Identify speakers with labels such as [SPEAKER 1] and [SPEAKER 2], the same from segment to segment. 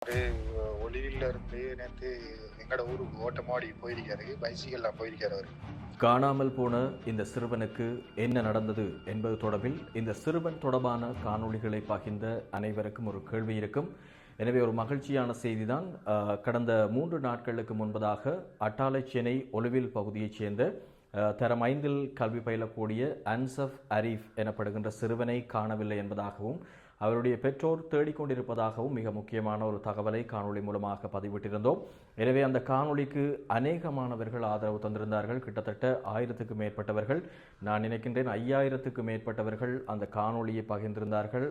[SPEAKER 1] ஒரு ஒளியில இருந்து நேற்று எங்கட ஊருக்கு ஓட்டமாடி போயிருக்காரு, பைசிக்கல்ல போயிருக்காரு அவரு.
[SPEAKER 2] காணாமல் போன இந்த சிறுவனுக்கு என்ன நடந்தது என்பது தொடர்பில் இந்த சிறுவன் தொடர்பான காணொளிகளை பகிர்ந்த அனைவருக்கும் ஒரு கேள்வி இருக்கும். எனவே ஒரு மகிழ்ச்சியான செய்திதான். கடந்த 3 நாட்களுக்கு முன்பதாக அட்டாளைச்சேனை ஒலுவில் பகுதியைச் சேர்ந்த தரம் 5இல் கல்வி பயிலக்கூடிய அன்சப் அரீஃப் எனப்படுகின்ற சிறுவனை காணவில்லை என்பதாகவும் அவருடைய பெற்றோர் தேடிக்கொண்டிருப்பதாகவும் மிக முக்கியமான ஒரு தகவலை காணொளி மூலமாக பதிவிட்டிருந்தோம். எனவே அந்த காணொளிக்கு அநேக மாணவர்கள் ஆதரவு தந்திருந்தார்கள். கிட்டத்தட்ட 1000க்கு மேற்பட்டவர்கள், நான் நினைக்கின்றேன் 5000க்கு மேற்பட்டவர்கள் அந்த காணொளியை பகிர்ந்திருந்தார்கள்.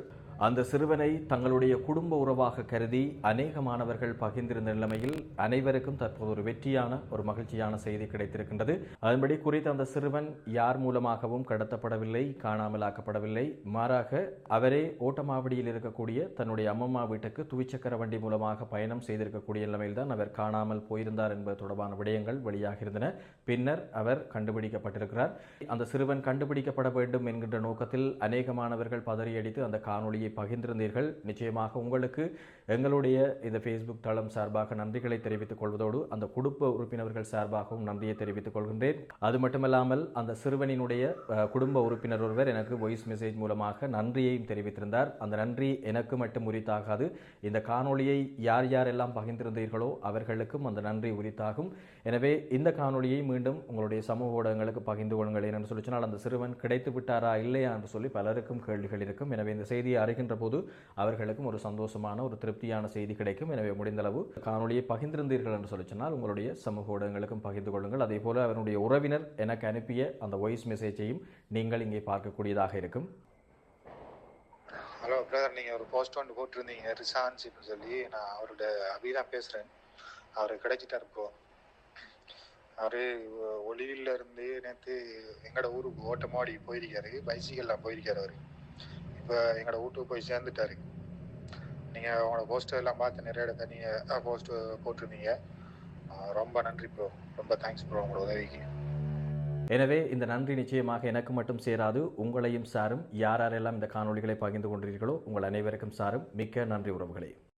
[SPEAKER 2] அந்த சிறுவனை தங்களுடைய குடும்ப உறவாக கருதி அநேக மாணவர்கள் பகிர்ந்திருந்த நிலைமையில் அனைவருக்கும் தற்போது ஒரு வெற்றியான ஒரு மகிழ்ச்சியான செய்தி கிடைத்திருக்கின்றது. அதன்படி குறித்த அந்த சிறுவன் யார் மூலமாகவும் கடத்தப்படவில்லை, காணாமலாக்கப்படவில்லை. மாறாக அவரே ஓட்டமாவடியில் இருக்கக்கூடிய தன்னுடைய அம்மம்மா வீட்டுக்கு துவிச்சக்கர வண்டி மூலமாக பயணம் செய்திருக்கக்கூடிய நிலைமையில் தான் அவர் காணாமல் போயிருந்தார் என்பது தொடர்பான விடயங்கள் வெளியாகியிருந்தன. பின்னர் அவர் கண்டுபிடிக்கப்பட்டிருக்கிறார். அந்த சிறுவன் கண்டுபிடிக்கப்பட வேண்டும் என்கின்ற நோக்கத்தில் அநேக மாணவர்கள் பதறியடித்து அந்த காணொளியை பகிர்ந்திருந்தீர்கள். நிச்சயமாக உங்களுக்கு எங்களுடைய இந்த ஃபேஸ்புக் தளம் சார்பாக நன்றிகளை தெரிவித்துக் கொள்வதோடு அந்த குடும்ப உறுப்பினர்கள் சார்பாகவும் நன்றியை தெரிவித்துக் கொள்கின்றேன். அது மட்டுமல்லாமல் அந்த சிறுவனினுடைய குடும்ப உறுப்பினர் ஒருவர் எனக்கு வாய்ஸ் மெசேஜ் மூலமாக நன்றியையும் தெரிவித்திருந்தார். அந்த நன்றி எனக்கு மட்டும் உரித்தாகாது, இந்த காணொளியை யார் யாரெல்லாம் பகிர்ந்திருந்தீர்களோ அவர்களுக்கும் அந்த நன்றி உரித்தாகும். எனவே இந்த காணொளியை மீண்டும் உங்களுடைய சமூக ஊடகங்களுக்கு பகிர்ந்து கொள்ளுங்கள். என்று சொல்லி சொன்னால் அந்த சிறுவன் கிடைத்து விட்டாரா இல்லையா என்று சொல்லி பலருக்கும் கேள்விகள் இருக்கும். எனவே இந்த செய்தியை அறிகின்ற போது அவர்களுக்கும் ஒரு சந்தோஷமான ஒரு திருப்தியான செய்தி கிடைக்கும். எனவே முடிந்தளவு காணொளியை பகிர்ந்திருந்தீர்கள் என்று சொல்லி சொன்னால் உங்களுடைய சமூக ஊடகங்களுக்கும் பகிர்ந்து கொள்ளுங்கள். அதே போல அவருடைய உறவினர் எனக்கு அனுப்பிய அந்த வாய்ஸ் மெசேஜையும் நீங்கள் இங்கே பார்க்கக்கூடியதாக இருக்கும்.
[SPEAKER 1] ஹலோ பிரதர், நீங்கள் ஒரு போஸ்ட் ஒன்று போட்டிருந்தீங்க ரிசான்ஷிப்னு சொல்லி. நான் அவரோட அபிதான் பேசுகிறேன். அவர் கிடைச்சிட்டார். இப்போ அவர் ஒளிவில் இருந்து நேற்று எங்கட ஊருக்கு ஓட்டமாடி போயிருக்காரு, பைசிக்கல்ல போயிருக்காரு அவர். இப்போ எங்கட வீட்டுக்கு போய் சேர்ந்துட்டாரு. நீங்கள் உங்களோட போஸ்டர் எல்லாம் பார்த்து நிறைய இடத்த நீங்கள் போஸ்ட் போட்டிருந்தீங்க. ரொம்ப நன்றி ப்ரோ, ரொம்ப தேங்க்ஸ் ப்ரோ உங்களோட உதவிக்கு.
[SPEAKER 2] எனவே இந்த நன்றி நிச்சயமாக எனக்கு மட்டும் சேராது, உங்களையும் சாரும். யாரெல்லாம் இந்த காணொளிகளை பகிர்ந்து கொண்டீர்களோ உங்கள் அனைவருக்கும் சாரும். மிக்க நன்றி உறவுகளே.